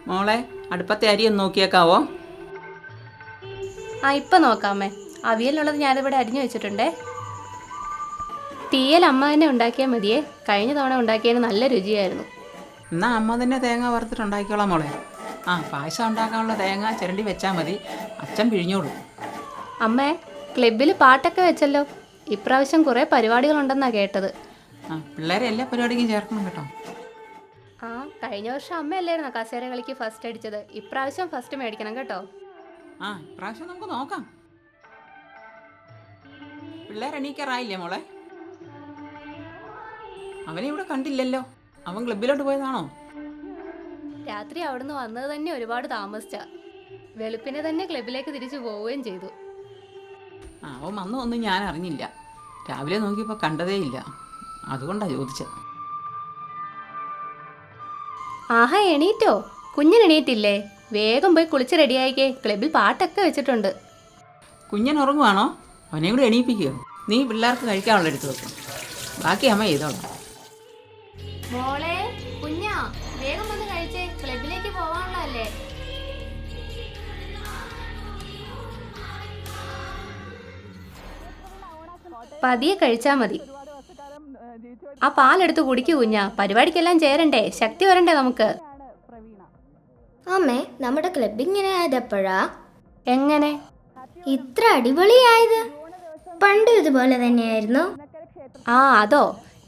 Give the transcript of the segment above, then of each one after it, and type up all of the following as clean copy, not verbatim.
മോളെ അടുപ്പത്തെ അരി ഒന്ന് നോക്കിയേക്കാവോ? ഇപ്പം നോക്കാമേ. അവിയലിനുള്ളത് ഞാനിവിടെ അരിഞ്ഞു വെച്ചിട്ടുണ്ടേ. തീയൽ അമ്മ തന്നെ ഉണ്ടാക്കിയാൽ മതിയേ. കഴിഞ്ഞ തവണ ഉണ്ടാക്കിയതിന് നല്ല രുചിയായിരുന്നു. എന്നാൽ അമ്മ തന്നെ തേങ്ങ വറുത്തിട്ടുണ്ടാക്കിക്കോളാം മോളെ. പായസം ഉണ്ടാക്കാനുള്ള തേങ്ങ ചിരണ്ടി വെച്ചാൽ മതി, അച്ഛൻ പിഴിഞ്ഞോളൂ. അമ്മേ, ക്ലബിൽ പാട്ടൊക്കെ വെച്ചല്ലോ. ഇപ്രാവശ്യം കുറേ പരിപാടികളുണ്ടെന്നാണ് കേട്ടത്. പിള്ളേരെ എല്ലാ പരിപാടിക്കും ചേർക്കണം കേട്ടോ. കഴിഞ്ഞ വർഷം അമ്മയല്ലായിരുന്നോ കസേര കളിക്ക് ഫസ്റ്റ് അടിച്ചത്? ഇപ്രാവശ്യം ഫസ്റ്റ് മേടിക്കണം കേട്ടോ. ഇപ്രാവശ്യം നമുക്ക് നോക്കാം. പിള്ളേർ എണീക്കാറായില്ലേ മോളെ? അവനെ ഇവിടെ കണ്ടില്ലല്ലോ. അവൻ ക്ലബിലോട്ട് പോയതാണോ? രാത്രി അവിടുന്ന് വന്നത് തന്നെ ഒരുപാട് താമസിച്ച. വെളുപ്പിനെ തന്നെ ക്ലബിലേക്ക് തിരിച്ചു പോവുകയും ചെയ്തു. അവൻ വന്നൊന്നും ഞാൻ അറിഞ്ഞില്ല. രാവിലെ നോക്കിയപ്പോൾ കണ്ടതേയില്ല. അതുകൊണ്ടാണ് ചോദിച്ചത്. എണീറ്റോ? കുഞ്ഞൻ എണീറ്റില്ലേ? വേഗം പോയി കുളിച്ച് റെഡിയായിക്കേ. ക്ലബിൽ പാട്ടൊക്കെ വെച്ചിട്ടുണ്ട്. കുഞ്ഞൻ ഉറങ്ങുവാണോ? അവനെ കൂടെ എണീപ്പിക്കുകയോ? നീ പിള്ളേർക്ക് കഴിക്കാനുള്ള എടുത്ത് വെക്കും, ബാക്കി അമ്മ ചെയ്തോളാം. മോളെ, കുഞ്ഞാ, വേഗം വന്ന് കഴിച്ചേ. ക്ലബിലേക്ക് പോവാനുള്ളതല്ലേ. പതിയെ കഴിച്ചാ മതി. പാലെടുത്ത് കുടിക്കൂ കുഞ്ഞാ. പരിപാടിക്കെല്ലാം ചേരണ്ടേ, ശക്തി വരണ്ടേ നമുക്ക്. അമ്മേ, നമ്മുടെ ക്ലബ് ഇങ്ങനെ ആയതെപ്പോഴാ? എങ്ങനെ ഇത്ര അടിപൊളിയായത്? പണ്ടും ഇതുപോലെ തന്നെയായിരുന്നു? അതോ,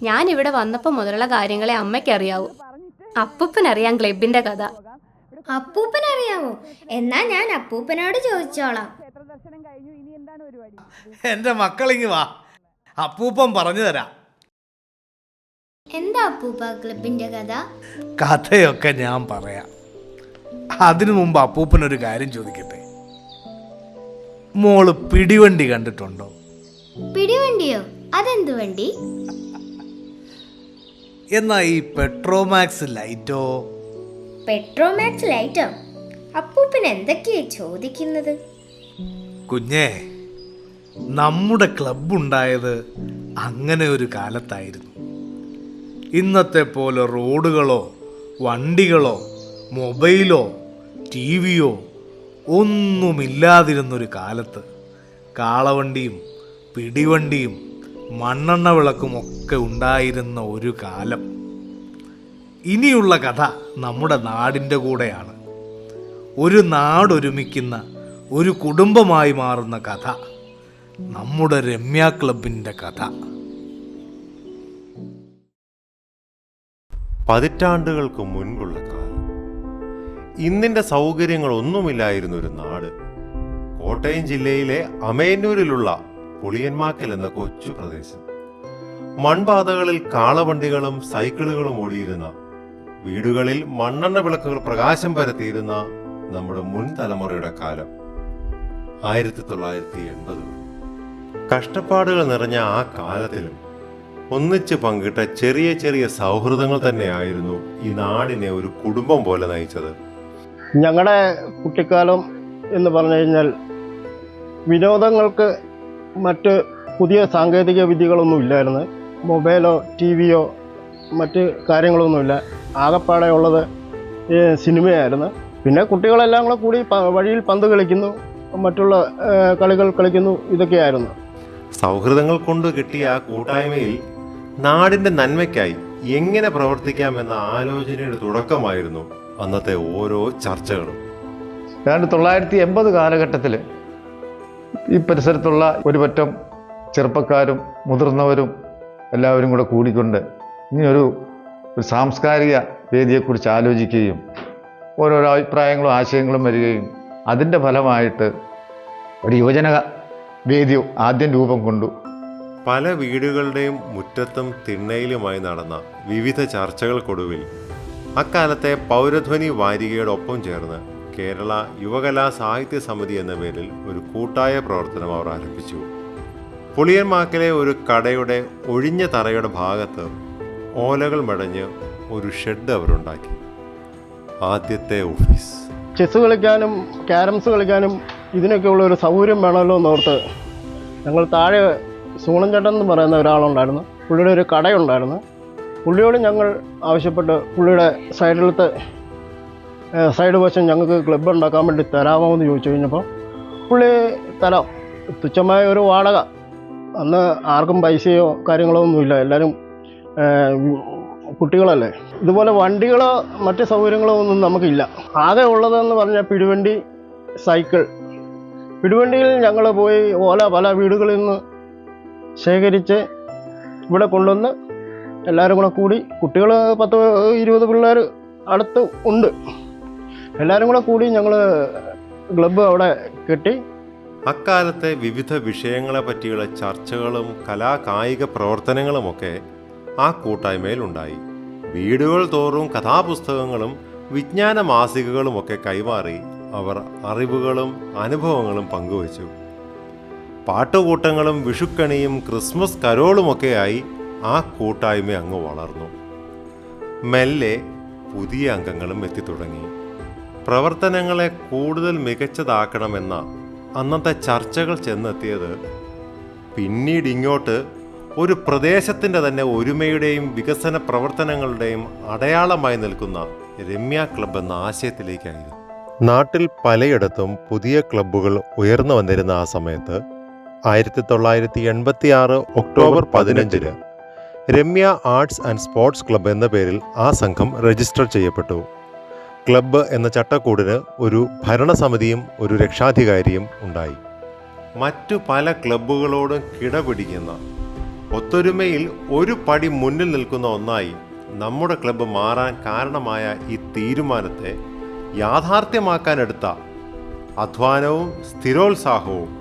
ഞാൻ ഇവിടെ വന്നപ്പോൾ മുതലുള്ള കാര്യങ്ങളെ അമ്മയ്ക്ക് അറിയാവൂ. അപ്പൂപ്പനറിയാം ക്ലബിന്റെ കഥ. അപ്പൂപ്പനറിയാവോ? എന്നാ ഞാൻ അപ്പൂപ്പനോട് ചോദിച്ചോളാം. എന്റെ മക്കളിങ്ങി വാ, അപ്പൂപ്പൻ പറഞ്ഞു തരാം. എന്താ അപ്പൂപ്പ ക്ലബിന്റെ കഥ? കഥയൊക്കെ ഞാൻ പറയാം. അതിനു മുമ്പ് അപ്പൂപ്പനൊരു കാര്യം ചോദിക്കട്ടെ. മോള് പിടിവണ്ടി കണ്ടിട്ടുണ്ടോ? പിടിവണ്ടിയോ? അതെന്ത് വണ്ടി? എന്നാ ഈ പെട്രോമാക്സ് ലൈറ്റോ? പെട്രോമാക്സ് ലൈറ്റോ? അപ്പൂപ്പൻ എന്തൊക്കെയാ ചോദിക്കുന്നത്? കുഞ്ഞേ, നമ്മുടെ ക്ലബ് ഉണ്ടായത് അങ്ങനെ ഒരു കാലത്തായിരുന്നു. ഇന്നത്തെ പോലെ റോഡുകളോ വണ്ടികളോ മൊബൈലോ ടി വിയോ ഒന്നുമില്ലാതിരുന്നൊരു കാലത്ത് കാളവണ്ടിയും പിടിവണ്ടിയും മണ്ണെണ്ണ വിളക്കും ഒക്കെ ഉണ്ടായിരുന്ന ഒരു കാലം. ഇനിയുള്ള കഥ നമ്മുടെ നാടിൻ്റെ കൂടെയാണ്. ഒരു നാടൊരുമിക്കുന്ന ഒരു കുടുംബമായി മാറുന്ന കഥ, നമ്മുടെ രമ്യ ക്ലബിൻ്റെ കഥ. പതിറ്റാണ്ടുകൾക്ക് മുൻപുള്ള കാലം. ഇന്നിൻ്റെ സൗകര്യങ്ങളൊന്നുമില്ലായിരുന്ന ഒരു നാട്. കോട്ടയം ജില്ലയിലെ അമേന്നൂരിലുള്ള പുളിയന്മാക്കൽ എന്ന കൊച്ചു പ്രദേശം. മൺപാതകളിൽ കാളവണ്ടികളും സൈക്കിളുകളും ഓടിയിരുന്ന, വീടുകളിൽ മണ്ണെണ്ണ വിളക്കുകൾ പ്രകാശം പരത്തിയിരുന്ന നമ്മുടെ മുൻ തലമുറയുടെ കാലം 1980. കഷ്ടപ്പാടുകൾ നിറഞ്ഞ ആ കാലത്തിലും ഒന്നിച്ച് പങ്കിട്ട ചെറിയ ചെറിയ സൗഹൃദങ്ങൾ തന്നെയായിരുന്നു ഈ നാടിനെ ഒരു കുടുംബം പോലെ നയിച്ചത്. ഞങ്ങളുടെ കുട്ടിക്കാലം എന്ന് പറഞ്ഞു കഴിഞ്ഞാൽ വിനോദങ്ങൾക്ക് മറ്റ് പുതിയ സാങ്കേതിക വിദ്യകളൊന്നും ഇല്ലായിരുന്നു. മൊബൈലോ ടി വിയോ മറ്റ് കാര്യങ്ങളൊന്നുമില്ല. ആകെപ്പാടെ ഉള്ളത് സിനിമയായിരുന്നു. പിന്നെ കുട്ടികളെല്ലാം കൂടെ കൂടി വഴിയിൽ പന്ത് കളിക്കുന്നു, മറ്റുള്ള കളികൾ കളിക്കുന്നു, ഇതൊക്കെയായിരുന്നു. സൗഹൃദങ്ങൾ കൊണ്ട് കിട്ടിയ ആ കൂട്ടായ്മയിൽ നാടിന്റെ നന്മയ്ക്കായി എങ്ങനെ പ്രവർത്തിക്കാമെന്ന ആലോചനയുടെ തുടക്കമായിരുന്നു അന്നത്തെ ഓരോ ചർച്ചകളും. 1980 കാലഘട്ടത്തിൽ ഈ പരിസരത്തുള്ള ഒരു പറ്റം ചെറുപ്പക്കാരും മുതിർന്നവരും എല്ലാവരും കൂടെ കൂടിക്കൊണ്ട് ഇനിയൊരു സാംസ്കാരിക വേദിയെക്കുറിച്ച് ആലോചിക്കുകയും ഓരോരോ അഭിപ്രായങ്ങളും ആശയങ്ങളും വരികയും അതിൻ്റെ ഫലമായിട്ട് ഒരു യുവജന വേദി ആദ്യം രൂപം കൊണ്ടു. പല വീടുകളുടെയും മുറ്റത്തും തിണ്ണയിലുമായി നടന്ന വിവിധ ചർച്ചകൾക്കൊടുവിൽ അക്കാലത്തെ പൗരധ്വനി വാരികയോടൊപ്പം ചേർന്ന് കേരള യുവകലാ സാഹിത്യ സമിതി എന്ന പേരിൽ ഒരു കൂട്ടായ പ്രവർത്തനം അവർ ആരംഭിച്ചു. പുളിയന്മാക്കിലെ ഒരു കടയുടെ ഒഴിഞ്ഞ തറയുടെ ഭാഗത്ത് ഓലകൾ മെടഞ്ഞ് ഒരു ഷെഡ് അവരുണ്ടാക്കി. ആദ്യത്തെ ഓഫീസ്. ചെസ് കളിക്കാനും ക്യാരംസ് കളിക്കാനും ഇതിനൊക്കെയുള്ള ഒരു സൗകര്യം വേണമല്ലോ എന്നോർത്ത് ഞങ്ങൾ താഴെ സൂണൻചേട്ടൻ എന്ന് പറയുന്ന ഒരാളുണ്ടായിരുന്നു. പുള്ളിയുടെ ഒരു കടയുണ്ടായിരുന്നു. പുള്ളിയോട് ഞങ്ങൾ ആവശ്യപ്പെട്ട് പുള്ളിയുടെ സൈഡിലത്തെ സൈഡ് വശം ഞങ്ങൾക്ക് ക്ലബ്ബ് ഉണ്ടാക്കാൻ വേണ്ടി തരാമോ എന്ന് ചോദിച്ചു കഴിഞ്ഞപ്പോൾ പുള്ളി തരാം, തുച്ഛമായ ഒരു വാടക. അന്ന് ആർക്കും പൈസയോ കാര്യങ്ങളോ ഒന്നുമില്ല, എല്ലാവരും കുട്ടികളല്ലേ. ഇതുപോലെ വണ്ടികളോ മറ്റ് സൗകര്യങ്ങളോ ഒന്നും നമുക്കില്ല. ആകെ ഉള്ളതെന്ന് പറഞ്ഞാൽ പിടിവണ്ടി, സൈക്കിൾ. പിടിവണ്ടിയിൽ ഞങ്ങൾ പോയി ഓല പല വീടുകളിൽ നിന്ന് ശേഖരിച്ച് ഇവിടെ കൊണ്ടുവന്ന് എല്ലാവരും കൂടെ കൂടി, കുട്ടികൾ 10-20 പിള്ളേർ അടുത്ത് ഉണ്ട്, എല്ലാവരും കൂടെ കൂടി ഞങ്ങൾ ക്ലബ്ബ് അവിടെ കെട്ടി. അക്കാലത്തെ വിവിധ വിഷയങ്ങളെ പറ്റിയുള്ള ചർച്ചകളും കലാകായിക പ്രവർത്തനങ്ങളുമൊക്കെ ആ കൂട്ടായ്മയിലുണ്ടായി. വീടുകൾ തോറും കഥാപുസ്തകങ്ങളും വിജ്ഞാന മാസികകളുമൊക്കെ കൈമാറി അവർ അറിവുകളും അനുഭവങ്ങളും പങ്കുവച്ചു. പാട്ടുകൂട്ടങ്ങളും വിഷുക്കണിയും ക്രിസ്മസ് കരോളുമൊക്കെയായി ആ കൂട്ടായ്മ അങ്ങ് വളർന്നു. മെല്ലെ പുതിയ അംഗങ്ങളും എത്തിത്തുടങ്ങി. പ്രവർത്തനങ്ങളെ കൂടുതൽ മികച്ചതാക്കണമെന്ന അന്നത്തെ ചർച്ചകൾ ചെന്നെത്തിയത് പിന്നീട് ഇങ്ങോട്ട് ഒരു പ്രദേശത്തിൻ്റെ തന്നെ ഒരുമയുടെയും വികസന പ്രവർത്തനങ്ങളുടെയും അടയാളമായി നിൽക്കുന്ന രമ്യ ക്ലബ്ബ് എന്ന ആശയത്തിലേക്കായിരുന്നു. നാട്ടിൽ പലയിടത്തും പുതിയ ക്ലബ്ബുകൾ ഉയർന്നു വന്നിരുന്ന ആ സമയത്ത് 1986 October 15 Ramya arts and sports club എന്ന പേരിൽ ആ സംഘം രജിസ്റ്റർ ചെയ്യപ്പെട്ടു. ക്ലബ്ബ് എന്ന ചട്ടക്കൂടിന് ഒരു ഭരണസമിതിയും ഒരു രക്ഷാധികാരിയും ഉണ്ടായി. മറ്റു പല ക്ലബ്ബുകളോടും കിടപിടിക്കുന്ന, ഒത്തൊരുമയിൽ ഒരു പടി മുന്നിൽ നിൽക്കുന്ന ഒന്നായി നമ്മുടെ ക്ലബ്ബ് മാറാൻ കാരണമായ ഈ തീരുമാനത്തെ യാഥാർത്ഥ്യമാക്കാനെടുത്ത അധ്വാനവും സ്ഥിരോത്സാഹവും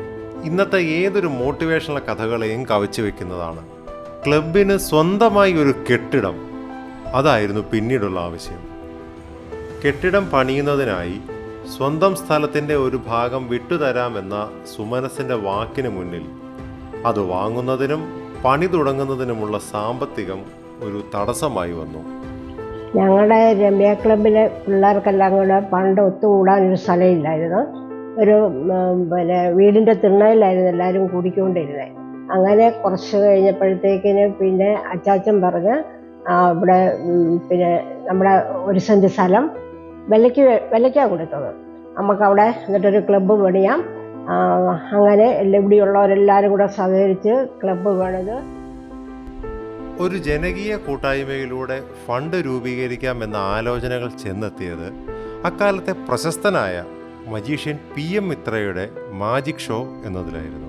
ഇന്നത്തെ ഏതൊരു മോട്ടിവേഷണൽ കഥകളെയും കവച്ചു വെക്കുന്നതാണ്. ക്ലബിന് സ്വന്തമായി ഒരു കെട്ടിടം, അതായിരുന്നു പിന്നീടുള്ള ആവശ്യം. കെട്ടിടം പണിയുന്നതിനായി സ്വന്തം സ്ഥലത്തിൻ്റെ ഒരു ഭാഗം വിട്ടുതരാമെന്ന സുമനസിൻ്റെ വാക്കിന് മുന്നിൽ അത് വാങ്ങുന്നതിനും പണി തുടങ്ങുന്നതിനുമുള്ള സാമ്പത്തികം ഒരു തടസ്സമായി വന്നു. ഞങ്ങളുടെ രമ്യ ക്ലബിലെ പിള്ളേർക്കെല്ലാം കൂടെ പണ്ട് ഒത്തുകൂടാനൊരു സ്ഥലമില്ലായിരുന്നു. ഒരു വീടിൻ്റെ തിണ്ണയിലായിരുന്നു എല്ലാവരും കൂടിക്കൊണ്ടിരുന്നത്. അങ്ങനെ കുറച്ച് കഴിഞ്ഞപ്പോഴത്തേക്കിന് പിന്നെ അച്ചാച്ചൻ പറഞ്ഞ് ഇവിടെ നമ്മുടെ 1 സെൻറ്റ് സ്ഥലം വിലയ്ക്കാണ് കൊടുത്തത്, നമുക്കവിടെ എന്നിട്ടൊരു ക്ലബ്ബ് പണിയാം. അങ്ങനെ ഇവിടെയുള്ളവരെല്ലാവരും കൂടെ സഹകരിച്ച് ക്ലബ്ബ് പണിത് ഒരു ജനകീയ കൂട്ടായ്മയിലൂടെ ഫണ്ട് രൂപീകരിക്കാമെന്ന ആലോചനകൾ ചെന്നെത്തിയത് അക്കാലത്തെ പ്രശസ്തനായ മജീഷ്യൻ PM മിത്രയുടെ മാജിക് ഷോ എന്നതിലായിരുന്നു.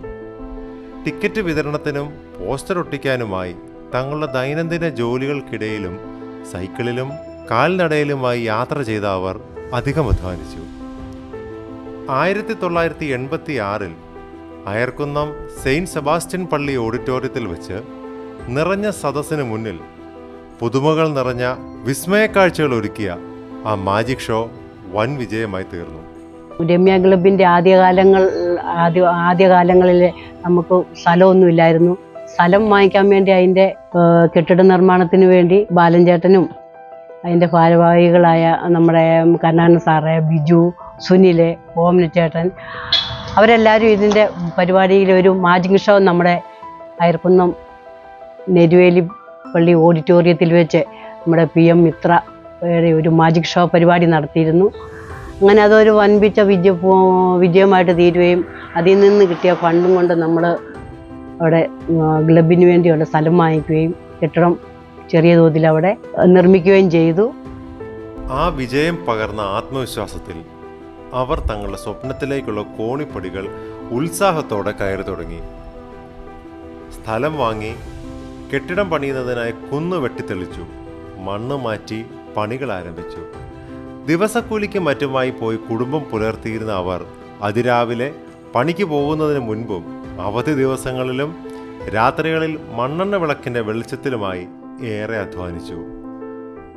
ടിക്കറ്റ് വിതരണത്തിനും പോസ്റ്റർ ഒട്ടിക്കാനുമായി തങ്ങളുടെ ദൈനംദിന ജോലികൾക്കിടയിലും സൈക്കിളിലും കാൽനടയിലുമായി യാത്ര ചെയ്ത അവർ അധികം അധ്വാനിച്ചു. 1986 അയർക്കുന്നം സെയിൻറ്റ് സെബാസ്റ്റ്യൻ പള്ളി ഓഡിറ്റോറിയത്തിൽ വെച്ച് നിറഞ്ഞ സദസ്സിന് മുന്നിൽ പുതുമകൾ നിറഞ്ഞ വിസ്മയക്കാഴ്ചകൾ ഒരുക്കിയ ആ മാജിക് ഷോ വൻ വിജയമായി തീർന്നു. രമ്യ ക്ലബിൻ്റെ ആദ്യകാലങ്ങളിൽ നമുക്ക് സ്ഥലമൊന്നുമില്ലായിരുന്നു. സ്ഥലം വാങ്ങിക്കാൻ വേണ്ടി അതിൻ്റെ കെട്ടിട നിർമ്മാണത്തിന് വേണ്ടി ബാലൻ ചേട്ടനും അതിൻ്റെ ഭാരവാഹികളായ നമ്മുടെ കണ്ണാൻ സാറ്, ബിജു, സുനിൽ, ഓമനച്ചേട്ടൻ, അവരെല്ലാവരും ഇതിൻ്റെ പരിപാടിയിൽ ഒരു മാജിക് ഷോ നമ്മുടെ അയർക്കുന്നം നെരുവേലി പള്ളി ഓഡിറ്റോറിയത്തിൽ വെച്ച് നമ്മുടെ PM മിത്ര ഒരു മാജിക് ഷോ പരിപാടി നടത്തിയിരുന്നു. അങ്ങനെ അതൊരു വൻപിച്ച വിജയമായിട്ട് തീരുകയും അതിൽ നിന്ന് കിട്ടിയ ഫണ്ടും കൊണ്ട് നമ്മൾ അവിടെ ക്ലബിന് വേണ്ടിയുള്ള സ്ഥലം വാങ്ങിക്കുകയും കെട്ടിടം ചെറിയ തോതിൽ അവിടെ നിർമ്മിക്കുകയും ചെയ്തു. ആ വിജയം പകർന്ന ആത്മവിശ്വാസത്തിൽ അവർ തങ്ങളുടെ സ്വപ്നത്തിലേക്കുള്ള കോണിപ്പടികൾ ഉത്സാഹത്തോടെ കയറി തുടങ്ങി. സ്ഥലം വാങ്ങി കെട്ടിടം പണിയുന്നതിനായി കുന്നു വെട്ടിത്തെളിച്ചു, മണ്ണ് മാറ്റി പണികൾ ആരംഭിച്ചു. ദിവസക്കൂലിക്ക് മറ്റുമായി പോയി കുടുംബം പുലർത്തിയിരുന്ന അവർ അതിരാവിലെ പണിക്ക് പോകുന്നതിന് മുൻപും അവധി ദിവസങ്ങളിലും രാത്രികളിൽ മണ്ണെണ്ണ വിളക്കിൻ്റെ വെളിച്ചത്തിലുമായി ഏറെ അധ്വാനിച്ചു.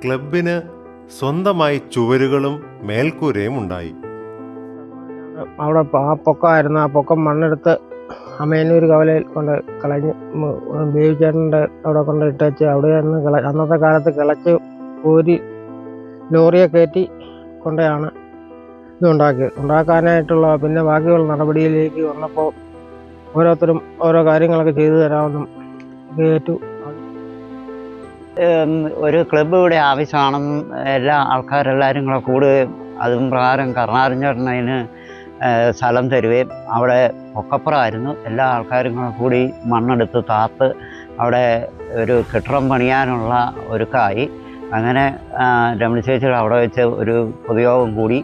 ക്ലബിന് സ്വന്തമായി ചുവരുകളും മേൽക്കൂരയും ഉണ്ടായി. അവിടെ ആ പൊക്കമായിരുന്നു. ആ പൊക്കം മണ്ണെടുത്ത് അമേനൂർ കവലയിൽ കൊണ്ട് കളഞ്ഞ് ബേബിച്ചേട്ടൻ്റെ അവിടെ കൊണ്ട് ഇട്ടേച്ച് അവിടെ നിന്ന് അന്നത്തെ കാലത്ത് കിളച്ച് ഒരു ലോറിയെ കയറ്റി കൊണ്ടാണ് ഉണ്ടാക്കാനായിട്ടുള്ള പിന്നെ ബാക്കിയുള്ള നടപടിയിലേക്ക് വന്നപ്പോൾ ഓരോരുത്തരും ഓരോ കാര്യങ്ങളൊക്കെ ചെയ്തു തരാമെന്നും ഏറ്റു. ഒരു ക്ലബ്ബ് ഇവിടെ ആവശ്യമാണെന്നും എല്ലാ ആൾക്കാരെല്ലാവരും കൂടെ കൂടുകയും അതും പ്രകാരം കരുണാകരൻ ചേട്ടൻ അതിന് സ്ഥലം തരുകയും അവിടെ ഒക്കപ്പുറമായിരുന്നു. എല്ലാ ആൾക്കാരും കൂടി മണ്ണെടുത്ത് താത്ത് അവിടെ ഒരു കെട്ടിടം പണിയാനുള്ള ഒരുക്കമായി. അങ്ങനെ രമണി ചേച്ചിയുടെ അവിടെ വെച്ച് ഒരു പൊതുയോഗം കൂടി.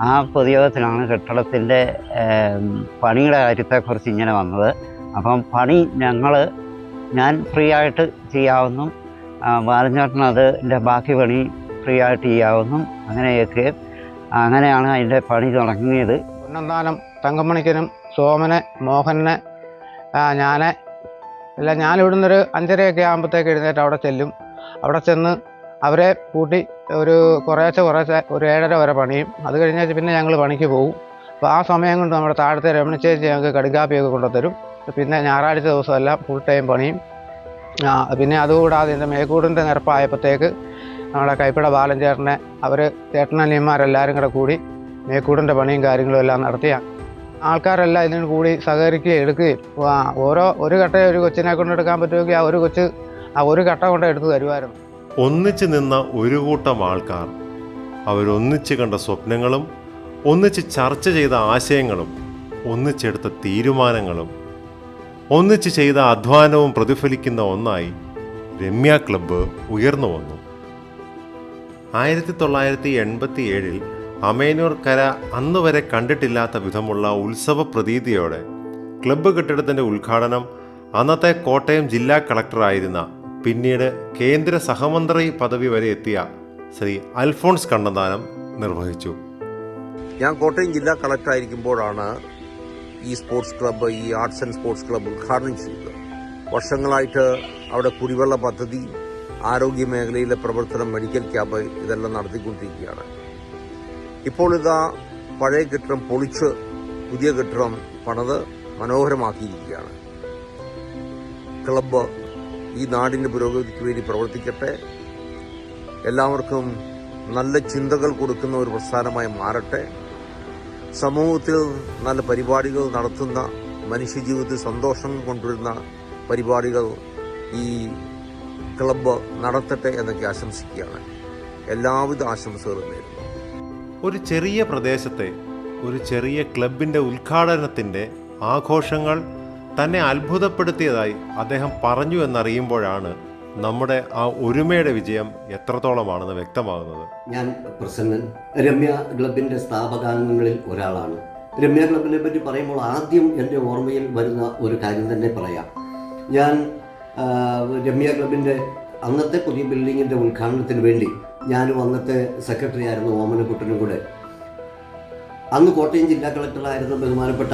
ആ പൊതുയോഗത്തിലാണ് കെട്ടിടത്തിൻ്റെ പണിയുടെ കാര്യത്തെക്കുറിച്ച് ഇങ്ങനെ വന്നത്. അപ്പം പണി ഞാൻ ഫ്രീ ആയിട്ട് ചെയ്യാവുന്നു, ബാലൻചേട്ടൻ അതിൻ്റെ ബാക്കി പണി ഫ്രീ ആയിട്ട് ചെയ്യാവുന്നു. അങ്ങനെയൊക്കെ അങ്ങനെയാണ് അതിൻ്റെ പണി തുടങ്ങിയത്. പൊന്നന്താനം തങ്കമണിക്കനും സോമനെ മോഹനെ ഞാനിവിടുന്ന് ഒരു 5:30 ആകുമ്പോഴത്തേക്ക് എഴുന്നേറ്റ് അവിടെ ചെല്ലും. അവിടെ ചെന്ന് അവരെ കൂട്ടി ഒരു കുറേശ്ശെ ഒരു 7:30 വരെ പണിയും. അത് കഴിഞ്ഞാൽ പിന്നെ ഞങ്ങൾ പണിക്ക് പോകും. അപ്പോൾ ആ സമയം കൊണ്ട് നമ്മുടെ താഴത്തെ രമണി ചേച്ചി ഞങ്ങൾക്ക് കടുങ്കാപ്പിയൊക്കെ കൊണ്ടുത്തരും. പിന്നെ ഞായറാഴ്ച ദിവസമെല്ലാം ഫുൾ ടൈം പണിയും. പിന്നെ അതുകൂടാതെ എൻ്റെ മേക്കൂടിൻ്റെ നിരപ്പായപ്പോഴത്തേക്ക് നമ്മുടെ കൈപ്പിട ബാലൻചേട്ടനെ ചേട്ടനനിയന്മാരെല്ലാവരും കൂടെ കൂടി മേക്കൂടിൻ്റെ പണിയും കാര്യങ്ങളും എല്ലാം നടത്തിയ ആൾക്കാരെല്ലാം ഇതിന് കൂടി സഹകരിക്കുകയും എടുക്കുകയും ഒരു കട്ടയെ ഒരു കൊച്ചിനെ കൊണ്ടെടുക്കാൻ പറ്റുമെങ്കിൽ ആ ഒരു കട്ട കൊണ്ട് എടുത്ത് തരുമായിരുന്നു. ഒന്നിച്ച് നിന്ന ഒരു കൂട്ടം ആൾക്കാർ അവരൊന്നിച്ച് കണ്ട സ്വപ്നങ്ങളും ഒന്നിച്ച് ചർച്ച ചെയ്ത ആശയങ്ങളും ഒന്നിച്ചെടുത്ത തീരുമാനങ്ങളും ഒന്നിച്ച് ചെയ്ത അധ്വാനവും പ്രതിഫലിക്കുന്ന ഒന്നായി രമ്യ ക്ലബ്ബ് ഉയർന്നു വന്നു. 1987 അമേനൂർ കര അന്നുവരെ കണ്ടിട്ടില്ലാത്ത വിധമുള്ള ഉത്സവ പ്രതീതിയോടെ ക്ലബ്ബ് കെട്ടിടത്തിൻ്റെ ഉദ്ഘാടനം അന്നത്തെ കോട്ടയം ജില്ലാ കളക്ടറായിരുന്ന പിന്നീട് കേന്ദ്ര സഹമന്ത്രി പദവി വരെ എത്തിയ ശ്രീ അൽഫോൺസ് കണ്ണന്താനം നിർവഹിച്ചു. ഞാൻ കോട്ടയം ജില്ലാ കളക്ടറായിരിക്കുമ്പോഴാണ് ഈ സ്പോർട്സ് ക്ലബ്ബ്, ഈ ആർട്സ് ആൻഡ് സ്പോർട്സ് ക്ലബ്ബ് ഉദ്ഘാടനം ചെയ്തത്. വർഷങ്ങളായിട്ട് അവിടെ കുടിവെള്ള പദ്ധതി, ആരോഗ്യ മേഖലയിലെ പ്രവർത്തനം, മെഡിക്കൽ ക്യാമ്പ് ഇതെല്ലാം നടത്തിക്കൊണ്ടിരിക്കുകയാണ്. ഇപ്പോൾ ഇതാ പഴയ കെട്ടിടം പൊളിച്ച് പുതിയ കെട്ടിടം പണിത് മനോഹരമാക്കിയിരിക്കുകയാണ്. ക്ലബ്ബ് ഈ നാടിൻ്റെ പുരോഗതിക്ക് വേണ്ടി പ്രവർത്തിക്കട്ടെ, എല്ലാവർക്കും നല്ല ചിന്തകൾ കൊടുക്കുന്ന ഒരു പ്രസ്ഥാനമായി മാറട്ടെ, സമൂഹത്തിൽ നല്ല പരിപാടികൾ നടത്തുന്ന, മനുഷ്യജീവിതത്തിൽ സന്തോഷം കൊണ്ടുവരുന്ന പരിപാടികൾ ഈ ക്ലബ്ബ് നടത്തട്ടെ എന്നൊക്കെ ആശംസിക്കുകയാണ്. എല്ലാവിധ ആശംസകളും നേരുന്നു. ഒരു ചെറിയ പ്രദേശത്തെ ഒരു ചെറിയ ക്ലബിൻ്റെ ഉദ്ഘാടനത്തിൻ്റെ ആഘോഷങ്ങൾ തന്നെ അത്ഭുതപ്പെടുത്തിയതായി അദ്ദേഹം പറഞ്ഞു എന്നറിയുമ്പോഴാണ് നമ്മുടെ ആ ഒരുമയുടെ വിജയം എത്രത്തോളമാണെന്ന് വ്യക്തമാകുന്നത്. ഞാൻ പ്രസന്നൻ, രമ്യ ക്ലബിൻ്റെ സ്ഥാപകാംഗങ്ങളിൽ ഒരാളാണ്. രമ്യ ക്ലബിനെ പറ്റി പറയുമ്പോൾ ആദ്യം എൻ്റെ ഓർമ്മയിൽ വരുന്ന ഒരു കാര്യം തന്നെ പറയാം. ഞാൻ രമ്യ ക്ലബിൻ്റെ അന്നത്തെ പുതിയ ബിൽഡിങ്ങിൻ്റെ ഉദ്ഘാടനത്തിന് വേണ്ടി ഞാനും അന്നത്തെ സെക്രട്ടറി ആയിരുന്നു ഓമനക്കുട്ടനും കൂടെ അന്ന് കോട്ടയം ജില്ലാ കളക്ടറായിരുന്ന ബഹുമാനപ്പെട്ട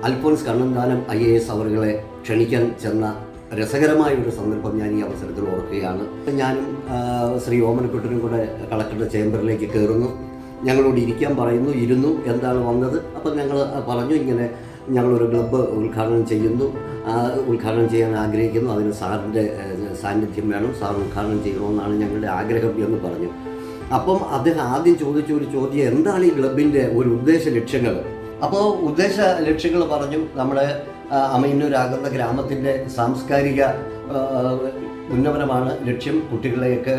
അൽഫോൺസ് കണ്ണന്താനം IAS അവരുകളെ ക്ഷണിക്കാൻ ചെന്ന രസകരമായ ഒരു സന്ദർഭം ഞാൻ ഈ അവസരത്തിൽ ഓർക്കുകയാണ്. ഞാനും ശ്രീ ഓമനക്കുട്ടനും കൂടെ കളക്ടറുടെ ചേംബറിലേക്ക് കയറുന്നു. ഞങ്ങളോട് ഇരിക്കാൻ പറയുന്നു. ഇരുന്നു. എന്താണ് വന്നത്? അപ്പം ഞങ്ങൾ പറഞ്ഞു, ഇങ്ങനെ ഞങ്ങളൊരു ക്ലബ്ബ് ഉദ്ഘാടനം ചെയ്യുന്നു, ഉദ്ഘാടനം ചെയ്യാൻ ആഗ്രഹിക്കുന്നു, അതിന് സാറിൻ്റെ സാന്നിധ്യം വേണം, സാർ ഉദ്ഘാടനം ചെയ്യണമെന്നാണ് ഞങ്ങളുടെ ആഗ്രഹം എന്ന് പറഞ്ഞു. അപ്പം അദ്ദേഹം ആദ്യം ചോദിച്ച ഒരു ചോദ്യം, എന്താണ് ഈ ക്ലബിൻ്റെ ഒരു ഉദ്ദേശ ലക്ഷ്യങ്ങൾ? അപ്പോൾ ഉദ്ദേശ ലക്ഷ്യങ്ങൾ പറഞ്ഞു, നമ്മുടെ അമയന്നൂരാകുന്ന ഗ്രാമത്തിൻ്റെ സാംസ്കാരിക ഉന്നമനമാണ് ലക്ഷ്യം. കുട്ടികളെയൊക്കെ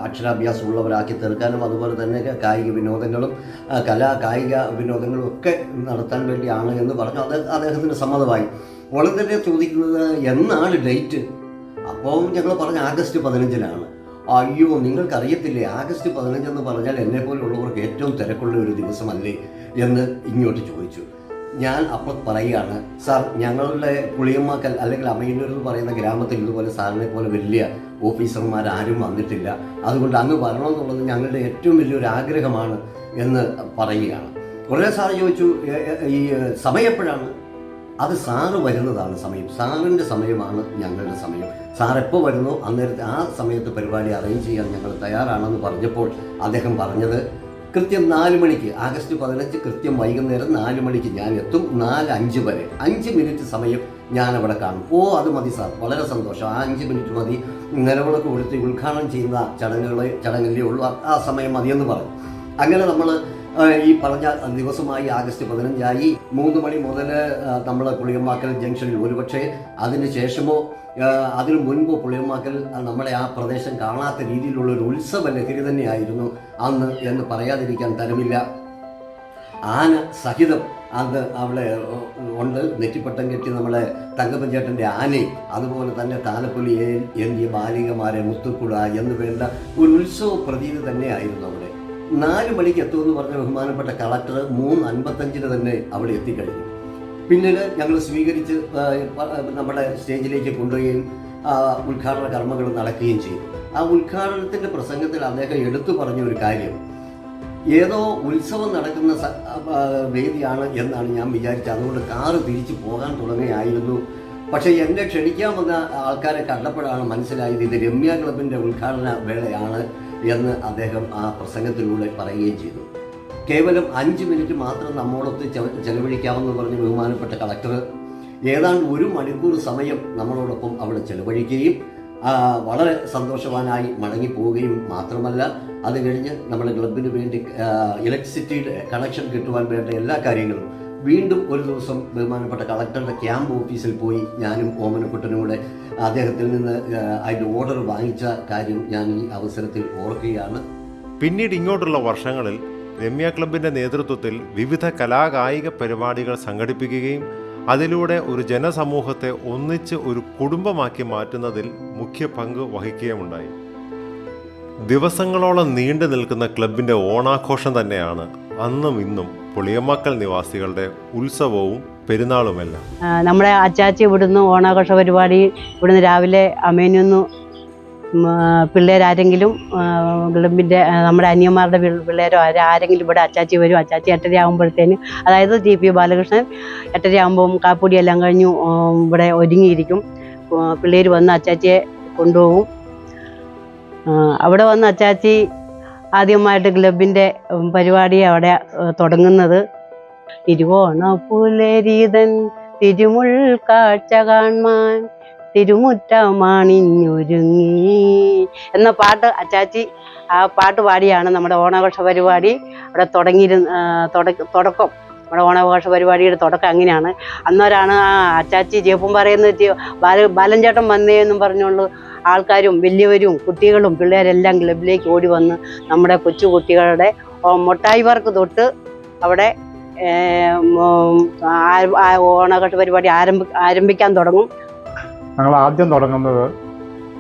അക്ഷരാഭ്യാസമുള്ളവരാക്കി തീർക്കാനും അതുപോലെ തന്നെ കായിക വിനോദങ്ങളും കായിക വിനോദങ്ങളും ഒക്കെ നടത്താൻ വേണ്ടിയാണ് എന്ന് പറഞ്ഞു. അദ്ദേഹത്തിന് സമ്മതമായി. ഉടൻ തന്നെ ചോദിക്കുന്നത് എന്നാണ് ഡേറ്റ്? അപ്പോൾ ഞങ്ങൾ പറഞ്ഞു ആഗസ്റ്റ് 15-നാണ്. അയ്യോ, നിങ്ങൾക്കറിയത്തില്ലേ, ആഗസ്റ്റ് 15 എന്ന് പറഞ്ഞാൽ എന്നെപ്പോലുള്ളവർക്ക് ഏറ്റവും തിരക്കുള്ള ഒരു ദിവസമല്ലേ എന്ന് ഇങ്ങോട്ട് ചോദിച്ചു. ഞാൻ അപ്പോൾ പറയുകയാണ്, സാർ ഞങ്ങളുടെ പുളിയമ്മാക്കൽ അല്ലെങ്കിൽ അമയന്നൂർ എന്ന് പറയുന്ന ഗ്രാമത്തിൽ ഇതുപോലെ സാറിനെ പോലെ വലിയ ഓഫീസർമാരാരും വന്നിട്ടില്ല, അതുകൊണ്ട് അങ്ങ് വരണമെന്നുള്ളത് ഞങ്ങളുടെ ഏറ്റവും വലിയൊരു ആഗ്രഹമാണ് എന്ന് പറയുകയാണ്. ഉടനെ സാറ് ചോദിച്ചു, ഈ സമയം എപ്പോഴാണ്? അത് സാറ് വരുന്നതാണ് സമയം, സാറിൻ്റെ സമയമാണ് ഞങ്ങളുടെ സമയം. സാർ എപ്പോൾ വരുന്നോ അന്നേരത്തെ ആ സമയത്ത് പരിപാടി അറേഞ്ച് ചെയ്യാൻ ഞങ്ങൾ തയ്യാറാണെന്ന് പറഞ്ഞപ്പോൾ അദ്ദേഹം പറഞ്ഞത് കൃത്യം 4 മണിക്ക്, ആഗസ്റ്റ് 15 കൃത്യം വൈകുന്നേരം 4 മണിക്ക് ഞാൻ എത്തും. 4:05 വരെ 5 മിനിറ്റ് സമയം ഞാനവിടെ കാണും. ഓ, അത് മതി സാർ, വളരെ സന്തോഷം, ആ 5 മിനിറ്റ് മതി, നിലവിളക്ക് കൊടുത്ത് ഉദ്ഘാടനം ചെയ്യുന്ന ചടങ്ങിലേ ഉള്ളൂ, ആ സമയം മതിയെന്ന് പറഞ്ഞു. അങ്ങനെ നമ്മൾ ഈ പറഞ്ഞ ദിവസമായി ആഗസ്റ്റ് 15 3 മണി മുതൽ നമ്മൾ പുളിയമ്മാക്കൽ ജംഗ്ഷനിൽ, ഒരുപക്ഷെ അതിന് ശേഷമോ അതിനു മുൻപോ പുളിയമ്മാക്കൽ നമ്മളെ ആ പ്രദേശം കാണാത്ത രീതിയിലുള്ള ഒരു ഉത്സവ ലഹരി തന്നെയായിരുന്നു അന്ന് എന്ന് പറയാതിരിക്കാൻ തരമില്ല. ആന സഹിതം അത് അവിടെ ഉണ്ട്. നെറ്റിപ്പട്ടം കെട്ടി നമ്മളെ തങ്കപ്പഞ്ചേട്ടൻ്റെ ആനയും അതുപോലെ തന്നെ താലപ്പൊലി ഏന്തിയ ബാലികമാരെ മുത്തുക്കുട എന്ന് വേണ്ട ഒരു ഉത്സവ പ്രതീതി തന്നെയായിരുന്നു അവിടെ. 4 മണിക്ക് എത്തുമെന്ന് പറഞ്ഞ ബഹുമാനപ്പെട്ട കളക്ടർ 3:55 തന്നെ അവിടെ എത്തിക്കഴിഞ്ഞു. പിന്നീട് ഞങ്ങൾ സ്വീകരിച്ച് നമ്മുടെ സ്റ്റേജിലേക്ക് കൊണ്ടുപോവുകയും ഉദ്ഘാടന കർമ്മങ്ങൾ നടക്കുകയും ചെയ്തു. ആ ഉദ്ഘാടനത്തിൻ്റെ പ്രസംഗത്തിൽ അദ്ദേഹം എടുത്തു പറഞ്ഞ ഒരു കാര്യം, ഏതോ ഉത്സവം നടക്കുന്ന വേദിയാണ് എന്നാണ് ഞാൻ വിചാരിച്ചത്. അതുകൊണ്ട് കാറ് തിരിച്ചു പോകാൻ തുടങ്ങുകയായിരുന്നു. പക്ഷേ എന്നെ ക്ഷണിക്കാൻ വന്ന ആൾക്കാരെ കണ്ടപ്പോഴാണ് മനസ്സിലായത് ഇത് രമ്യ ക്ലബിൻ്റെ ഉദ്ഘാടന വേളയാണ് എന്ന് അദ്ദേഹം ആ പ്രസംഗത്തിലൂടെ പറയുകയും ചെയ്തു. കേവലം 5 മിനിറ്റ് മാത്രം നമ്മോടൊത്ത് ചെലവഴിക്കാമെന്ന് പറഞ്ഞ് ബഹുമാനപ്പെട്ട കളക്ടർ ഏതാണ്ട് 1 മണിക്കൂർ സമയം നമ്മളോടൊപ്പം അവിടെ ചെലവഴിക്കുകയും വളരെ സന്തോഷവാനായി മടങ്ങിപ്പോവുകയും മാത്രമല്ല, അത് കഴിഞ്ഞ് നമ്മുടെ ക്ലബിന് വേണ്ടി ഇലക്ട്രിസിറ്റിയുടെ കണക്ഷൻ കിട്ടുവാൻ വേണ്ട എല്ലാ കാര്യങ്ങളും വീണ്ടും ഒരു ദിവസം ബഹുമാനപ്പെട്ട കളക്ടറുടെ ക്യാമ്പ് ഓഫീസിൽ പോയി ഞാനും ഓമനക്കുട്ടനും കൂടെ അദ്ദേഹത്തിൽ നിന്ന് അതിൻ്റെ ഓർഡർ വാങ്ങിച്ച കാര്യം ഞാൻ ഈ അവസരത്തിൽ ഓർക്കുകയാണ്. പിന്നീട് ഇങ്ങോട്ടുള്ള വർഷങ്ങളിൽ രമ്യ ക്ലബിൻ്റെ നേതൃത്വത്തിൽ വിവിധ കലാകായിക പരിപാടികൾ സംഘടിപ്പിക്കുകയും അതിലൂടെ ഒരു ജനസമൂഹത്തെ ഒന്നിച്ച് ഒരു കുടുംബമാക്കി മാറ്റുന്നതിൽ മുഖ്യ പങ്ക് വഹിക്കുകയുമുണ്ടായി. ദിവസങ്ങളോളം നീണ്ടു നിൽക്കുന്ന ക്ലബിൻ്റെ ഓണാഘോഷം തന്നെയാണ് അന്നും ഇന്നും പുളിയമ്മാക്കൽ നിവാസികളുടെ ഉത്സവവും പെരുന്നാളുമെല്ലാം. നമ്മുടെ അച്ചാച്ചി ഇവിടുന്ന് ഓണാഘോഷ പരിപാടി ഇവിടുന്ന് രാവിലെ അമേനൊന്നു പിള്ളേരാരെങ്കിലും ക്ലബിൻ്റെ നമ്മുടെ അനിയന്മാരുടെ പിള്ളേരോ ആരെങ്കിലും ഇവിടെ അച്ചാച്ചി വരും. അച്ചാച്ചി 8:30 ആകുമ്പോഴത്തേന്, അതായത് GP ബാലകൃഷ്ണൻ 8:30 ആകുമ്പം കാപ്പൂടിയെല്ലാം കഴിഞ്ഞു ഇവിടെ ഒരുങ്ങിയിരിക്കും. പിള്ളേർ വന്ന് അച്ചാച്ചിയെ കൊണ്ടുപോകും. അവിടെ വന്ന് അച്ചാച്ചി ആദ്യമായിട്ട് ക്ലബിൻ്റെ പരിപാടി അവിടെ തുടങ്ങുന്നത് തിരുവോണപ്പുലരിതൻ തിരുമുൾ കാഴ്ച കാണാൻ തിരുമുറ്റമാണിഞ്ഞൊരുങ്ങി എന്ന പാട്ട് അച്ചാച്ചി ആ പാട്ട് പാടിയാണ് നമ്മുടെ ഓണാഘോഷ പരിപാടി അവിടെ തുടക്കം. നമ്മുടെ ഓണാഘോഷ പരിപാടിയുടെ തുടക്കം അങ്ങനെയാണ്. അന്നേരമാണ് ആ അച്ചാച്ചി ജേപ്പും പറയുന്ന ബാലൻചേട്ടൻ വന്നേന്നും പറഞ്ഞുകൊണ്ട് ആൾക്കാരും വലിയവരും കുട്ടികളും പിള്ളേരെല്ലാം ക്ലബിലേക്ക് ഓടി വന്ന് നമ്മുടെ കൊച്ചു കുട്ടികളുടെ മുട്ടായി വർക്ക് തൊട്ട് അവിടെ ഓണാഘോഷ പരിപാടി ആരംഭിക്കാൻ തുടങ്ങും. ഞങ്ങൾ ആദ്യം തുടങ്ങുന്നത്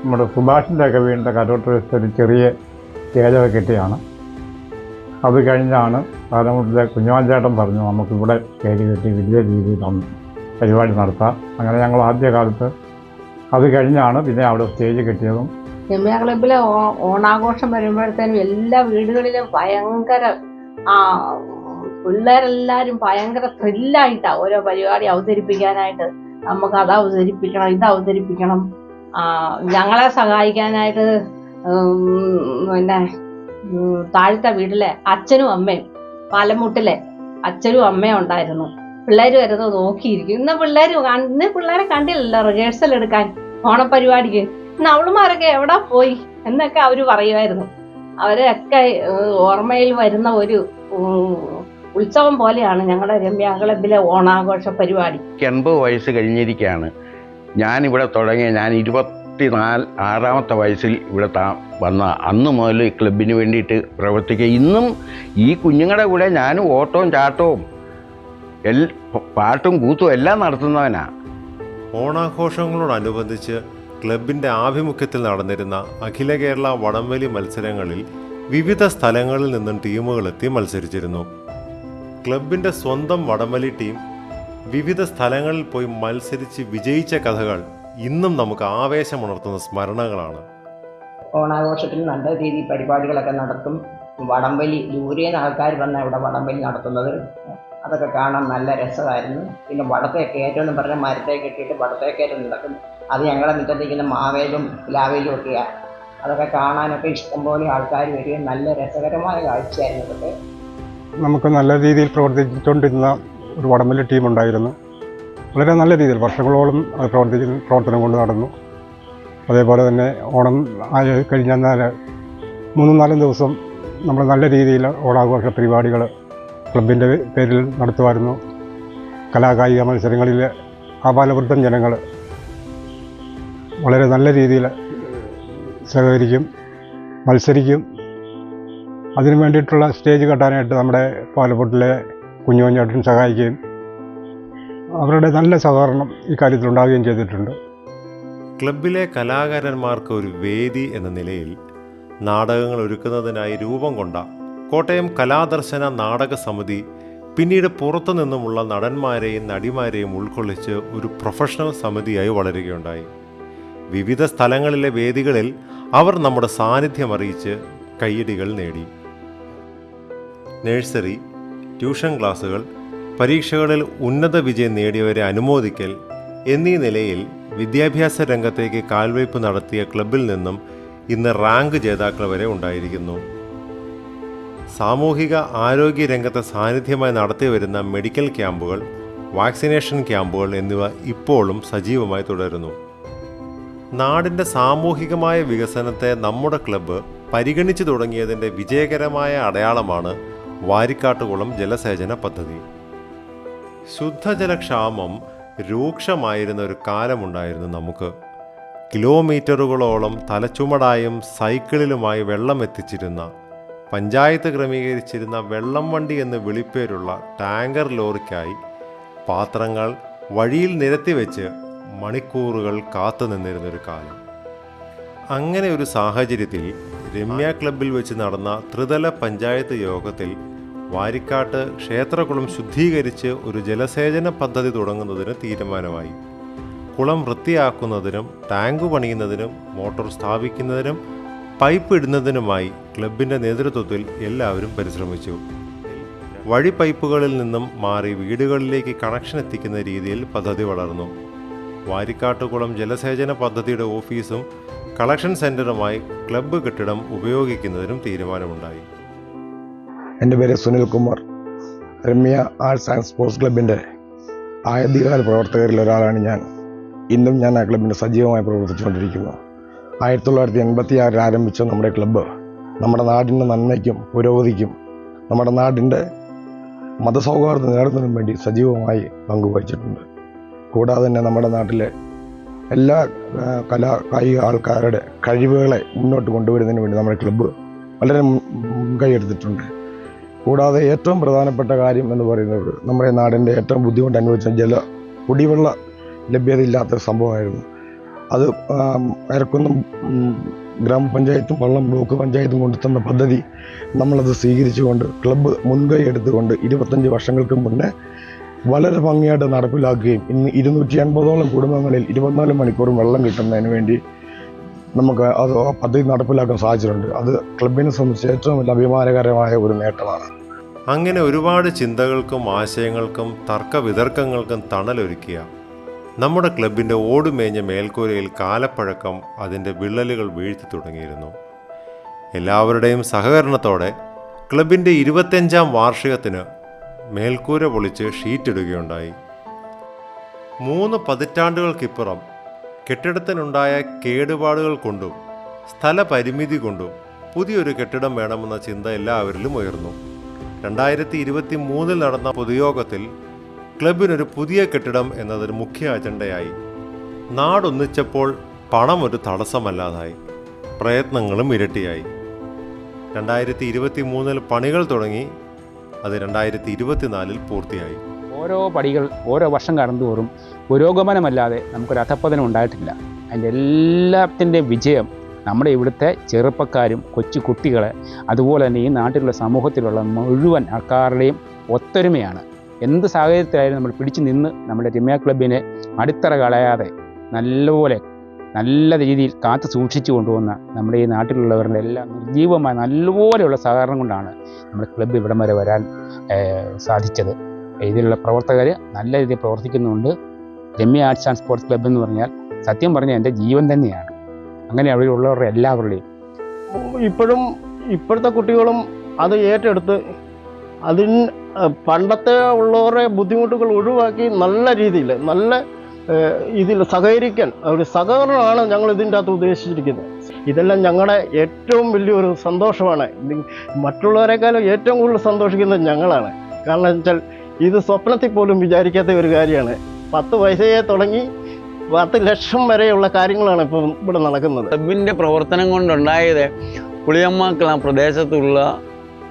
നമ്മുടെ സുഭാഷിൻ്റെ ഒക്കെ വീടിൻ്റെ കരോട്ട് ഒരു ചെറിയ സ്റ്റേജൊക്കെ കെട്ടിയാണ്. അത് കഴിഞ്ഞാണ് കാലമുട്ടിലെ കുഞ്ഞുമാഞ്ചേട്ടൻ പറഞ്ഞു നമുക്കിവിടെ സ്റ്റേജ് കെട്ടി വലിയ രീതിയിൽ പരിപാടി നടത്താം. അങ്ങനെ ഞങ്ങൾ ആദ്യകാലത്ത് അത് കഴിഞ്ഞാണ് പിന്നെ അവിടെ സ്റ്റേജ് കെട്ടിയതും. രമ്യ ക്ലബിലെ ഓണാഘോഷം വരുമ്പോഴത്തേനും എല്ലാ വീടുകളിലും ഭയങ്കര പിള്ളേരെല്ലാവരും ഭയങ്കര ത്രില്ലായിട്ടാണ് ഓരോ പരിപാടി അവതരിപ്പിക്കാനായിട്ട്. നമുക്ക് അത് അവതരിപ്പിക്കണം, ഇത് അവതരിപ്പിക്കണം. ഞങ്ങളെ സഹായിക്കാനായിട്ട് പിന്നെ താഴത്തെ വീട്ടിലെ അച്ഛനും അമ്മയും പാലമുട്ടിലെ അച്ഛനും അമ്മയും ഉണ്ടായിരുന്നു. പിള്ളേർ വരുന്നത് നോക്കിയിരിക്കും. ഇന്ന് പിള്ളേരെ കണ്ടില്ലല്ലോ റിഹേഴ്സൽ എടുക്കാൻ ഓണപ്പരിപാടിക്ക്. ഇന്ന് അവളുമാരൊക്കെ എവിടെ പോയി എന്നൊക്കെ അവർ പറയുമായിരുന്നു. അവരൊക്കെ ഓർമ്മയിൽ വരുന്ന ഒരു ഉത്സവം പോലെയാണ് ഞങ്ങളുടെ രമ്യ ക്ലബിലെ ഓണാഘോഷ പരിപാടി. 80 വയസ്സ് കഴിഞ്ഞിരിക്കുകയാണ്. ഞാനിവിടെ തുടങ്ങിയ 26ാമത്തെ വയസ്സിൽ ഇവിടെ വന്ന അന്ന് മുതൽ ഈ ക്ലബിന് വേണ്ടിയിട്ട് പ്രവർത്തിക്കുക. ഇന്നും ഈ കുഞ്ഞുങ്ങളുടെ കൂടെ ഞാനും ഓട്ടവും ചാട്ടവും പാട്ടും കൂത്തും എല്ലാം നടത്തുന്നവനാണ്. ഓണാഘോഷങ്ങളോടനുബന്ധിച്ച് ക്ലബിൻ്റെ ആഭിമുഖ്യത്തിൽ നടന്നിരുന്ന അഖില കേരള വടംവലി മത്സരങ്ങളിൽ വിവിധ സ്ഥലങ്ങളിൽ നിന്നും ടീമുകളെത്തി മത്സരിച്ചിരുന്നു. ക്ലബിൻ്റെ സ്വന്തം വടംവലി ടീം വിവിധ സ്ഥലങ്ങളിൽ പോയി മത്സരിച്ച് വിജയിച്ച കഥകൾ ഇന്നും നമുക്ക് ആവേശമുണർത്തുന്ന സ്മരണകളാണ്. ഓണാഘോഷത്തിൽ നല്ല രീതിയിൽ പരിപാടികളൊക്കെ നടത്തും. വടംവലി ദൂരേന്ന് ആൾക്കാർ വന്ന ഇവിടെ വടംവലി നടത്തുന്നത് അതൊക്കെ കാണാൻ നല്ല രസമായിരുന്നു. പിന്നെ വടത്തേക്കയറ്റം എന്ന് പറഞ്ഞാൽ മരത്തെ കെട്ടിയിട്ട് വടത്തേക്കയറ്റം നടക്കും. അത് ഞങ്ങളുടെ മുറ്റത്തേക്കുന്ന മാവേലും പ്ലാവേലും ഒക്കെയാണ്. അതൊക്കെ കാണാനൊക്കെ ഇഷ്ടംപോലെ ആൾക്കാർ വരികയും നല്ല രസകരമായ കാഴ്ചയായിരുന്നു ഇതൊക്കെ. നമുക്ക് നല്ല രീതിയിൽ പ്രവർത്തിച്ചുകൊണ്ടിരുന്ന ഒരു വടംവലി ടീമുണ്ടായിരുന്നു. വളരെ നല്ല രീതിയിൽ വർഷങ്ങളോളം അത് പ്രവർത്തനം കൊണ്ട് നടന്നു. അതേപോലെ തന്നെ ഓണം കഴിഞ്ഞാൽ 3-4 ദിവസം നമ്മൾ നല്ല രീതിയിൽ ഓണാഘോഷ പരിപാടികൾ ക്ലബിൻ്റെ പേരിൽ നടത്തുമായിരുന്നു. കലാകായിക മത്സരങ്ങളിൽ ആബാലവൃദ്ധം ജനങ്ങൾ വളരെ നല്ല രീതിയിൽ സഹകരിക്കും, മത്സരിക്കും. അതിനു വേണ്ടിയിട്ടുള്ള സ്റ്റേജ് കെട്ടാനായിട്ട് നമ്മുടെ പാലപ്പൊട്ടിലെ കുഞ്ഞുകുഞ്ഞേട്ടൻ സഹായിക്കുകയും അവരുടെ നല്ല സഹകരണം ഇക്കാര്യത്തിൽ ഉണ്ടാവുകയും ചെയ്തിട്ടുണ്ട്. ക്ലബിലെ കലാകാരന്മാർക്ക് ഒരു വേദി എന്ന നിലയിൽ നാടകങ്ങൾ ഒരുക്കുന്നതിനായി രൂപം കൊണ്ട കോട്ടയം കലാദർശന നാടക സമിതി പിന്നീട് പുറത്തു നിന്നുമുള്ള നടന്മാരെയും നടിമാരെയും ഉൾക്കൊള്ളിച്ച് ഒരു പ്രൊഫഷണൽ സമിതിയായി വളരുകയുണ്ടായി. വിവിധ സ്ഥലങ്ങളിലെ വേദികളിൽ അവർ നമ്മുടെ സാന്നിധ്യം അറിയിച്ച് കയ്യടികൾ നേടി. നഴ്സറി, ട്യൂഷൻ ക്ലാസുകൾ, പരീക്ഷകളിൽ ഉന്നത വിജയം നേടിയവരെ അനുമോദിക്കൽ എന്നീ നിലയിൽ വിദ്യാഭ്യാസ രംഗത്തേക്ക് കാൽവയ്പ് നടത്തിയ ക്ലബിൽ നിന്നും ഇന്ന് റാങ്ക് ജേതാക്കൾ വരെ ഉണ്ടായിരിക്കുന്നു. സാമൂഹിക ആരോഗ്യ രംഗത്തെ സാന്നിധ്യമായി നടത്തിവരുന്ന മെഡിക്കൽ ക്യാമ്പുകൾ, വാക്സിനേഷൻ ക്യാമ്പുകൾ എന്നിവ ഇപ്പോഴും സജീവമായി തുടരുന്നു. നാടിൻ്റെ സാമൂഹികമായ വികസനത്തെ നമ്മുടെ ക്ലബ്ബ് പരിഗണിച്ചു തുടങ്ങിയതിൻ്റെ വിജയകരമായ അടയാളമാണ് വാരിക്കാട്ടുകുളം ജലസേചന പദ്ധതി. ശുദ്ധജലക്ഷാമം രൂക്ഷമായിരുന്ന ഒരു കാലമുണ്ടായിരുന്നു നമുക്ക്. കിലോമീറ്ററുകളോളം തലച്ചുമടായും സൈക്കിളിലുമായി വെള്ളം എത്തിച്ചിരുന്ന, പഞ്ചായത്ത് ക്രമീകരിച്ചിരുന്ന വെള്ളം വണ്ടി എന്ന് വിളിപ്പേരുള്ള ടാങ്കർ ലോറിക്കായി പാത്രങ്ങൾ വഴിയിൽ നിരത്തിവെച്ച് മണിക്കൂറുകൾ കാത്തു നിന്നിരുന്നൊരു കാലം. അങ്ങനെ ഒരു സാഹചര്യത്തിൽ രമ്യ ക്ലബിൽ വെച്ച് നടന്ന ത്രിതല പഞ്ചായത്ത് യോഗത്തിൽ വാരിക്കാട്ട് ക്ഷേത്രകുളം ശുദ്ധീകരിച്ച് ഒരു ജലസേചന പദ്ധതി തുടങ്ങുന്നതിന് തീരുമാനമായി. കുളം വൃത്തിയാക്കുന്നതിനും ടാങ്ക് പണിയുന്നതിനും മോട്ടോർ സ്ഥാപിക്കുന്നതിനും പൈപ്പ് ഇടുന്നതിനുമായി ക്ലബിൻ്റെ നേതൃത്വത്തിൽ എല്ലാവരും പരിശ്രമിച്ചു. വഴി പൈപ്പുകളിൽ നിന്നും മാറി വീടുകളിലേക്ക് കണക്ഷൻ എത്തിക്കുന്ന രീതിയിൽ പദ്ധതി വളർന്നു. വാരിക്കാട്ടുകുളം ജലസേചന പദ്ധതിയുടെ ഓഫീസും കളക്ഷൻ സെൻ്ററുമായി ക്ലബ്ബ് കെട്ടിടം ഉപയോഗിക്കുന്നതിനും തീരുമാനമുണ്ടായി. എൻ്റെ പേര് Sunil Kumar. Ramya arts and sports ക്ലബിൻ്റെ ആദ്യകാല പ്രവർത്തകരിൽ ഒരാളാണ് ഞാൻ. ഇന്നും ഞാൻ ആ ക്ലബിൻ്റെ സജീവമായി പ്രവർത്തിച്ചുകൊണ്ടിരിക്കുന്നു. 1986 ആരംഭിച്ച നമ്മുടെ ക്ലബ്ബ് നമ്മുടെ നാടിൻ്റെ നന്മയ്ക്കും പുരോഗതിക്കും നമ്മുടെ നാടിൻ്റെ മതസൗഹാർദ്ദം നേടുന്നതിനും വേണ്ടി സജീവമായി പങ്കുവഹിച്ചിട്ടുണ്ട്. കൂടാതെ തന്നെ നമ്മുടെ നാട്ടിലെ എല്ലാ കായിക ആൾക്കാരുടെ കഴിവുകളെ മുന്നോട്ട് കൊണ്ടുവരുന്നതിന് വേണ്ടി നമ്മുടെ ക്ലബ്ബ് വളരെ മുൻകൈയെടുത്തിട്ടുണ്ട്. കൂടാതെ ഏറ്റവും പ്രധാനപ്പെട്ട കാര്യം എന്ന് പറയുന്നത് നമ്മുടെ നാടിൻ്റെ ഏറ്റവും ബുദ്ധിമുട്ട് അനുഭവിച്ച കുടിവെള്ള ലഭ്യതയില്ലാത്ത സംഭവമായിരുന്നു. അത് അയർക്കുന്നം ഗ്രാമപഞ്ചായത്തും വള്ളം ബ്ലോക്ക് പഞ്ചായത്തും കൊണ്ടുതന്ന പദ്ധതി നമ്മളത് സ്വീകരിച്ചുകൊണ്ട് ക്ലബ്ബ് മുൻകൈ എടുത്തുകൊണ്ട് 25 വർഷങ്ങൾക്ക് മുന്നേ വളരെ ഭംഗിയായിട്ട് നടപ്പിലാക്കുകയും ഇന്ന് 280ഓളം കുടുംബങ്ങളിൽ 24 മണിക്കൂറും വെള്ളം കിട്ടുന്നതിന് വേണ്ടി നമുക്ക് അത് പദ്ധതി നടപ്പിലാക്കാൻ സാധിച്ചിട്ടുണ്ട്. അത് ക്ലബിനെ സംബന്ധിച്ച് ഏറ്റവും വലിയ അഭിമാനകരമായ ഒരു നേട്ടമാണ്. അങ്ങനെ ഒരുപാട് ചിന്തകൾക്കും ആശയങ്ങൾക്കും തർക്ക വിതർക്കങ്ങൾക്കും തണലൊരുക്കിയ നമ്മുടെ ക്ലബിൻ്റെ ഓടുമേഞ്ഞ മേൽക്കൂരയിൽ കാലപ്പഴക്കം അതിൻ്റെ വിള്ളലുകൾ വീഴ്ത്തി തുടങ്ങിയിരുന്നു. എല്ലാവരുടെയും സഹകരണത്തോടെ ക്ലബിൻ്റെ 25ാം വാർഷികത്തിന് മേൽക്കൂര പൊളിച്ച് ഷീറ്റിടുകയുണ്ടായി. 3 പതിറ്റാണ്ടുകൾക്കിപ്പുറം കെട്ടിടത്തിനുണ്ടായ കേടുപാടുകൾ കൊണ്ടും സ്ഥലപരിമിതി കൊണ്ടും പുതിയൊരു കെട്ടിടം വേണമെന്ന ചിന്ത എല്ലാവരിലും ഉയർന്നു. 2023 നടന്ന പൊതുയോഗത്തിൽ ക്ലബിനൊരു പുതിയ കെട്ടിടം എന്നതൊരു മുഖ്യ അജണ്ടയായി. നാടൊന്നിച്ചപ്പോൾ പണം ഒരു തടസ്സമല്ലാതായി, പ്രയത്നങ്ങളും ഇരട്ടിയായി. 2023 പണികൾ തുടങ്ങി, അത് 2024 പൂർത്തിയായി. ഓരോ പടികൾ ഓരോ വർഷം കടന്നുതോറും പുരോഗമനമല്ലാതെ നമുക്കൊരു അധപ്പതനം ഉണ്ടായിട്ടില്ല. അതിൻ്റെ എല്ലാത്തിൻ്റെ വിജയം നമ്മുടെ ഇവിടുത്തെ ചെറുപ്പക്കാരും കൊച്ചു കുട്ടികളെ അതുപോലെ തന്നെ ഈ നാട്ടിലുള്ള സമൂഹത്തിലുള്ള മുഴുവൻ ആൾക്കാരുടെയും ഒത്തൊരുമയാണ്. എന്ത് സാഹചര്യത്തിലായാലും നമ്മൾ പിടിച്ചു നിന്ന് നമ്മുടെ രമ്യ ക്ലബിനെ അടിത്തറ കളയാതെ നല്ലപോലെ നല്ല രീതിയിൽ കാത്തു സൂക്ഷിച്ചു കൊണ്ടുപോകുന്ന നമ്മുടെ ഈ നാട്ടിലുള്ളവരുടെ എല്ലാം നിർജീവമായ നല്ലപോലെയുള്ള സഹകരണം കൊണ്ടാണ് നമ്മുടെ ക്ലബ്ബ് ഇവിടം വരെ വരാൻ സാധിച്ചത്. ഇതിലുള്ള പ്രവർത്തകർ നല്ല രീതിയിൽ പ്രവർത്തിക്കുന്നുണ്ട്. Ramya arts and sports club എന്ന് പറഞ്ഞാൽ സത്യം പറഞ്ഞാൽ എൻ്റെ ജീവൻ തന്നെയാണ്. അങ്ങനെ അവിടെയുള്ളവരുടെ എല്ലാവരുടെയും ഇപ്പോഴത്തെ കുട്ടികളും അത് ഏറ്റെടുത്ത് അതിന് പണ്ടത്തെ ഉള്ളവരുടെ ബുദ്ധിമുട്ടുകൾ ഒഴിവാക്കി നല്ല രീതിയിൽ നല്ല ഇതിൽ സഹകരിക്കാൻ ഒരു സഹകരണമാണ് ഞങ്ങൾ ഇതിൻ്റെ അകത്ത് ഉദ്ദേശിച്ചിരിക്കുന്നത്. ഇതെല്ലാം ഞങ്ങളുടെ ഏറ്റവും വലിയൊരു സന്തോഷമാണ്. മറ്റുള്ളവരെക്കാളും ഏറ്റവും കൂടുതൽ സന്തോഷിക്കുന്നത് ഞങ്ങളാണ്. കാരണം വെച്ചാൽ ഇത് സ്വപ്നത്തിൽ പോലും വിചാരിക്കാത്ത ഒരു കാര്യമാണ്. 10 പൈസയെ തുടങ്ങി 10 ലക്ഷം വരെയുള്ള കാര്യങ്ങളാണ് ഇപ്പോൾ ഇവിടെ നടക്കുന്നത്. ക്ലബിൻ്റെ പ്രവർത്തനം കൊണ്ടുണ്ടായത് പുളിയമ്മാക്കൾ ആ പ്രദേശത്തുള്ള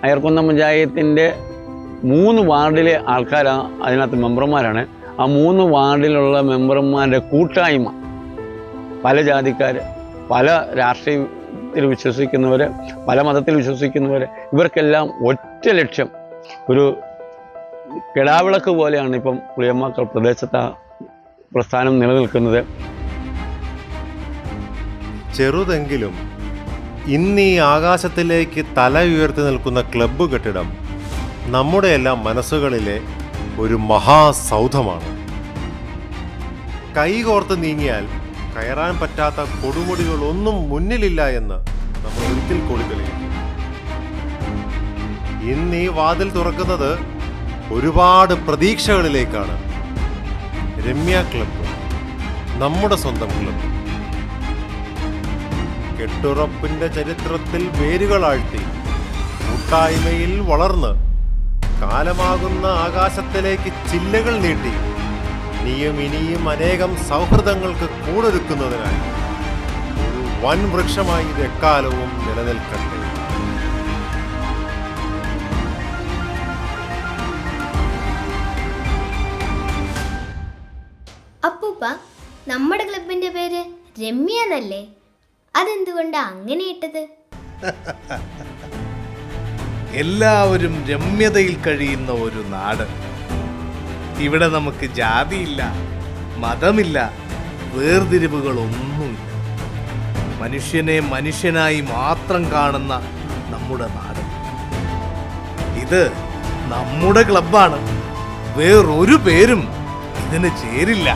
അയർക്കുന്നം പഞ്ചായത്തിൻ്റെ 3 വാർഡിലെ ആൾക്കാരാണ് അതിനകത്ത് മെമ്പർമാരാണ്. ആ 3 വാർഡിലുള്ള മെമ്പർമാരുടെ കൂട്ടായ്മ, പല ജാതിക്കാർ, പല രാഷ്ട്രീയത്തിൽ വിശ്വസിക്കുന്നവർ, പല മതത്തിൽ വിശ്വസിക്കുന്നവർ, ഇവർക്കെല്ലാം ഒറ്റ ലക്ഷ്യം, ഒരു കിടാവിളക്ക് പോലെയാണ് ഇപ്പം പുളിയമ്മാക്കൾ പ്രദേശത്ത് പ്രസ്ഥാനം നിലനിൽക്കുന്നത്. ചെറുതെങ്കിലും ഇന്ന് ഈ ആകാശത്തിലേക്ക് തല ഉയർത്തി നിൽക്കുന്ന ക്ലബ്ബ് കെട്ടിടം നമ്മുടെ എല്ലാം മനസ്സുകളിലെ ഒരു മഹാസൗധമാണ്. കൈകോർത്ത് നീങ്ങിയാൽ കയറാൻ പറ്റാത്ത കൊടുമുടികളൊന്നും മുന്നിലില്ല എന്ന് നമ്മൾ ഒരിക്കൽ കൂടി തെളിയിക്കും. ഇന്ന് ഈ വാതിൽ തുറക്കുന്നത് ഒരുപാട് പ്രതീക്ഷകളിലേക്കാണ്. രമ്യ ക്ലബ്ബ്, നമ്മുടെ സ്വന്തം ക്ലബ്ബ്, കെട്ടുറപ്പിന്റെ ചരിത്രത്തിൽ വേരുകളാഴ്ത്തി കൂട്ടായ്മയിൽ വളർന്ന് കാലമാകുന്ന ആകാശത്തിലേക്ക് ചില്ലകൾ നീട്ടി ഇനിയും അനേകം സൗഹൃദങ്ങൾക്ക് കൂടൊരുക്കുന്നതിനായി ഒരു വൻ വൃക്ഷമായി ഇത് എക്കാലവും നിലനിൽക്കട്ടെ. അപ്പൂപ്പ, നമ്മുടെ ക്ലബിന്റെ പേര് രമ്യ എന്നല്ലേ? അതെന്തുകൊണ്ടാ അങ്ങനെ ഇട്ടത്? എല്ലാവരും രമ്യതയിൽ കഴിയുന്ന ഒരു നാട്. ഇവിടെ നമുക്ക് ജാതിയില്ല, മതമില്ല, വേർതിരിവുകളൊന്നുമില്ല. മനുഷ്യനെ മനുഷ്യനായി മാത്രം കാണുന്ന നമ്മുടെ നാട്. ഇത് നമ്മുടെ ക്ലബ്ബാണ്. വേറൊരു പേരും ഇതിന് ചേരില്ല.